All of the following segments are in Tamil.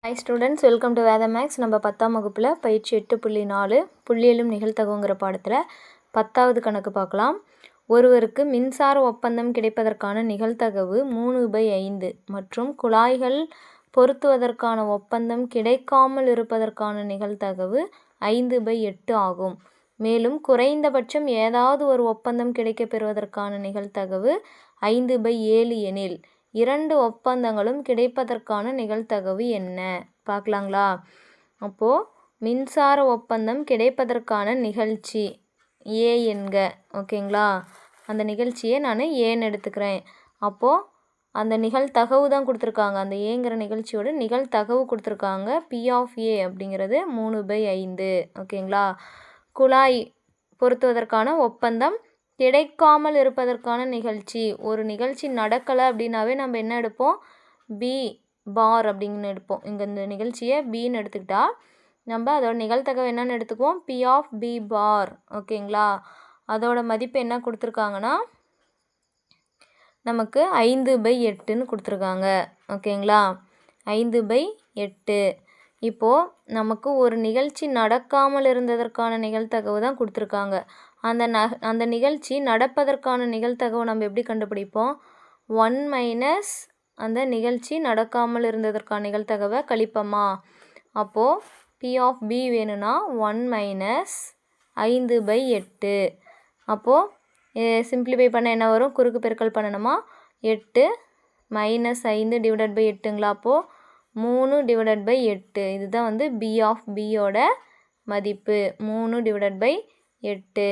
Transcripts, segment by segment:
ஹாய் ஸ்டூடெண்ட்ஸ், வெல்கம் டு வேத மேக்ஸ். நம்ம 10ஆம் வகுப்பில் பயிற்சி 8.4 புள்ளியியலும் நிகழ்தகவுங்கிற பாடத்தில் 10வது கணக்கு பார்க்கலாம். ஒருவருக்கு மின்சார ஒப்பந்தம் கிடைப்பதற்கான நிகழ்தகவு 3/5 மற்றும் குழாய்கள் பொருத்துவதற்கான ஒப்பந்தம் கிடைக்காமல் இருப்பதற்கான நிகழ்தகவு 5/8 ஆகும். மேலும் குறைந்தபட்சம் ஏதாவது ஒரு ஒப்பந்தம் கிடைக்கப் பெறுவதற்கான நிகழ்தகவு 5/7 எனில் 2 ஒப்பந்தங்களும் கிடைப்பதற்கான நிகழ்தகவு என்ன பார்க்கலாங்களா? அப்போது மின்சார ஒப்பந்தம் கிடைப்பதற்கான நிகழ்ச்சி ஏ என்க, ஓகேங்களா? அந்த நிகழ்ச்சியை நான் ஏன்னு எடுத்துக்கிறேன். அப்போது அந்த நிகழ்தகவு தான் கொடுத்துருக்காங்க. அந்த ஏங்கிற நிகழ்ச்சியோட நிகழ்தகவு கொடுத்துருக்காங்க. பி ஆஃப் ஏ அப்படிங்கிறது 3/5, ஓகேங்களா? குழாய் பொருத்துவதற்கான ஒப்பந்தம் கிடைக்காமல் இருப்பதற்கான நிகழ்ச்சி, ஒரு நிகழ்ச்சி நடக்கலை அப்படின்னாவே நம்ம என்ன எடுப்போம்? பி பார் அப்படிங்கன்னு எடுப்போம். இங்கே இந்த நிகழ்ச்சியை பின்னு எடுத்துக்கிட்டா நம்ம அதோட நிகழ்தகவு என்னன்னு எடுத்துக்குவோம்? பி ஆஃப் பி பார், ஓகேங்களா? அதோட மதிப்பு என்ன கொடுத்துருக்காங்கன்னா நமக்கு 5/8ன்னு கொடுத்துருக்காங்க, ஓகேங்களா? 5/8. இப்போது நமக்கு ஒரு நிகழ்ச்சி நடக்காமல் இருந்ததற்கான நிகழ்தகவு தான் கொடுத்துருக்காங்க. அந்த நிகழ்ச்சி நடப்பதற்கான நிகழ்தகவு நம்ம எப்படி கண்டுபிடிப்போம்? 1 - அந்த நிகழ்ச்சி நடக்காமல் இருந்ததற்கான நிகழ்தகவை கழிப்போமா? அப்போது பி ஆஃப் பி வேணும்னா 1 - 5/8. அப்போது சிம்பிளிஃபை பண்ண என்ன வரும்? குறுக்கு பெருக்கல் பண்ணணுமா? 8 - 5 / 8ங்களா? அப்போது 3/8. இதுதான் பி ஆஃப் பியோட மதிப்பு 3/8.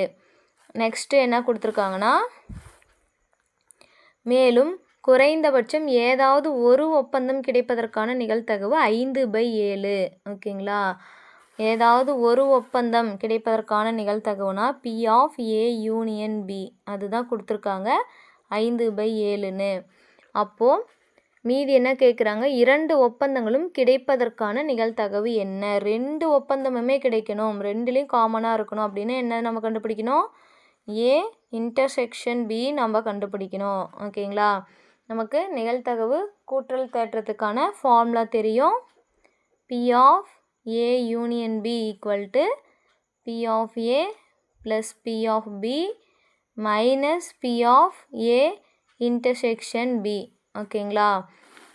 நெக்ஸ்ட்டு என்ன கொடுத்துருக்காங்கன்னா, மேலும் குறைந்தபட்சம் ஏதாவது ஒரு ஒப்பந்தம் கிடைப்பதற்கான நிகழ்தகவு 5/7, ஓகேங்களா? ஏதாவது ஒரு ஒப்பந்தம் கிடைப்பதற்கான நிகழ்தகவுனா P of A union B, அதுதான் கொடுத்துருக்காங்க 5/7ன்னு. அப்போது மீதி என்ன கேட்குறாங்க? 2 ஒப்பந்தங்களும் கிடைப்பதற்கான நிகழ்தகவு என்ன? 2 ஒப்பந்தமுமே கிடைக்கணும், 2லேயும் காமனாக இருக்கணும் அப்படின்னு என்ன நம்ம கண்டுபிடிக்கணும்? ஏ இன்டர்செக்ஷன் பி நம்ம கண்டுபிடிக்கணும், ஓகேங்களா? நமக்கு நிகழ்தகவு கூட்டல் தேற்றத்துக்கான ஃபார்முலா தெரியும். P of A union B equal to P of A plus P of B minus P of A intersection B, ஓகேங்களா?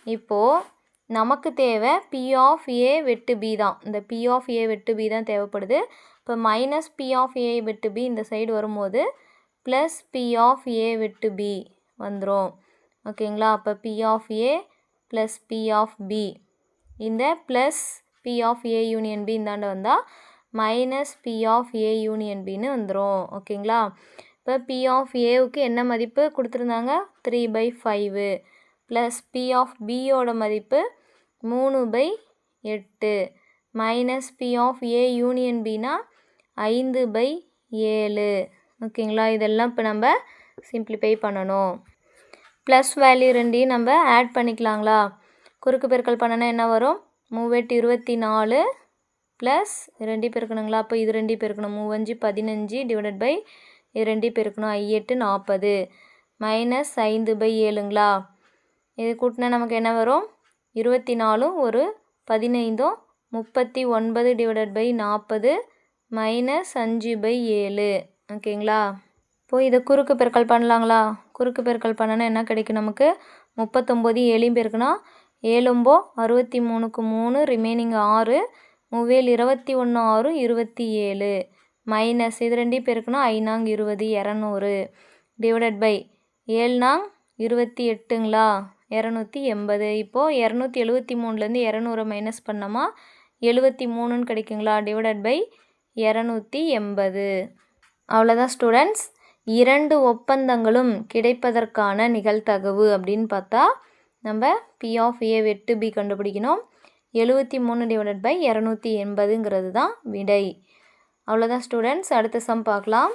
இப்போது நமக்கு தேவை பி ஆஃப் ஏ வெட்டு பி தான். இந்த பி ஆஃப் ஏ வெட்டு பி தான் தேவைப்படுது. இப்போ மைனஸ் பி ஆஃப் ஏ வெட்டு பி இந்த சைடு வரும்போது ப்ளஸ் பி ஆஃப் ஏ வெட்டு பி வந்துடும், ஓகேங்களா? அப்போ P of A plus P of B, இந்த plus P of A union B இந்தாண்ட வந்தால் minus P of A union பின்னு வந்துடும், ஓகேங்களா? இப்போ பி ஆஃப் ஏவுக்கு என்ன மதிப்பு கொடுத்துருந்தாங்க? 3/5 ப்ளஸ் பி ஆஃப் பியோட மதிப்பு 3/8 minus P of A union பினா 5/7, ஓகேங்களா? இதெல்லாம் இப்போ நம்ம சிம்பிளிஃபை பண்ணணும். ப்ளஸ் வேல்யூ ரெண்டையும் நம்ம ஆட் பண்ணிக்கலாங்களா? குறுக்கு பெருக்கல் பண்ணனா என்ன வரும்? 3 × 8 24 ப்ளஸ் 2 பெருக்கணுங்களா? அப்போ இது 2 பெருக்கணும், 3 × 5 15 / இது 2 பெருக்கணும், 8 40 மைனஸ் 5/7ங்களா? இது கூட்டினா நமக்கு என்ன வரும்? 24 ஒரு 15 39 / 40 மைனஸ் 5/7, ஓகேங்களா? இப்போது இதை குறுக்கு பெருக்கல் பண்ணலாங்களா? குறுக்கு பெருக்கல் பண்ணனா என்ன கிடைக்கும் நமக்கு? 39 7 பெருக்குனா 7 63க்கு 3 ரிமைனிங் 6 3 21 6 27 மைனஸ் இது 2 பெருக்குனா 5 20 200 டிவைடட் பை 7 28ங்களா? 280. இப்போது 273லேருந்து 200 மைனஸ் பண்ணோமா 73ன்னு கிடைக்குங்களா? Divided by 280. அவ்வளோதான் ஸ்டூடெண்ட்ஸ். 2 ஒப்பந்தங்களும் கிடைப்பதற்கான நிகழ்தகவு அப்படின்னு பார்த்தா நம்ம பி ஆஃப் ஏ வெட்டு பி கண்டுபிடிக்கணும். 73 / 280ங்கிறது தான் விடை. அவ்வளோதான் ஸ்டூடெண்ட்ஸ். அடுத்த சம் பார்க்கலாம்.